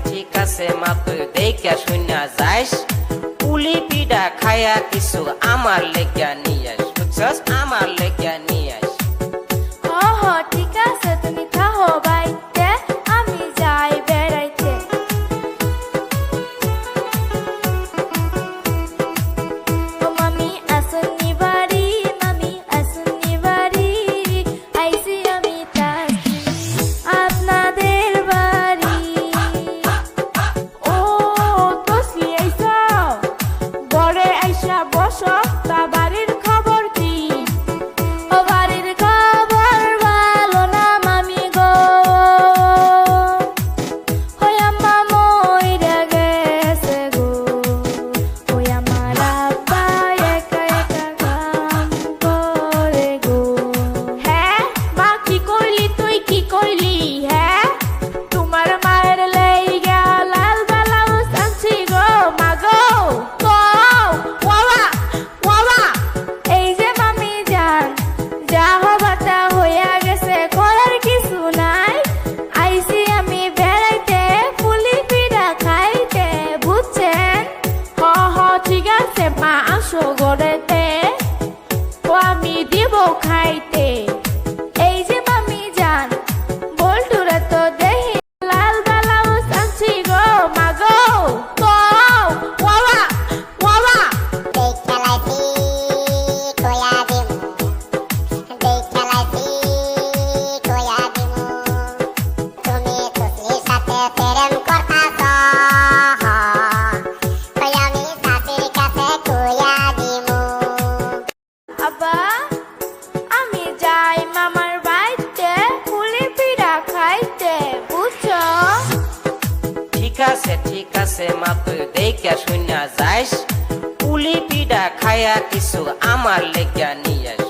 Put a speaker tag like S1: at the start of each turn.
S1: ঠিক আছে মা তুই দেখা শুনা যাইস পুলি পিঠা খায়া কিছু আমার লেগা নিয়ে আস বুঝছস আমার লেগা নিয়ে আস
S2: ঠিক আছে তুমি থাকো বাইতে আমি যাই বেড়াইতে ও মামি আসুনি বাড়ি মামি আসুনি বাড়ি আইসি আমি তাসি আপনাদের বাড়ি ও তসলি আইসা ঘরে আইসা বসো তা বাড়ির খবর কি ও বাড়ির খবর ভালো না মামি গো ওই আম্মা মইরা গেছে গো ওই আমার আব্বা একা একা কাম করে গো হ্যাঁ মা কি করলি তুই কি করলি হ্যাঁ তোমার মায়ের লাইগা লাল ব্লাউজ আনছি গো মা গো এই যে মামি যান যা হবার তা হইয়া গেছে করার কিছু নাই আইসি আমি বেড়াইতে পুলি পিঠা খাইতে বুঝছেন ঠিক আছে মা আসো ঘরেতে ও আমি দিব খাইতে এই যে মামি যান বল্টুরা তো দেখি লাল ব্লাউজ আনছি গো মা গো আব্বা আমি যাই মামার বাড়িতে পুলি পিঠা খাইতে বুঝছো
S1: ঠিক আছে মা তুই দেখা শুনা যাইস পুলি পিঠা খায়া কিছু আমার লেগা নিয়ে আস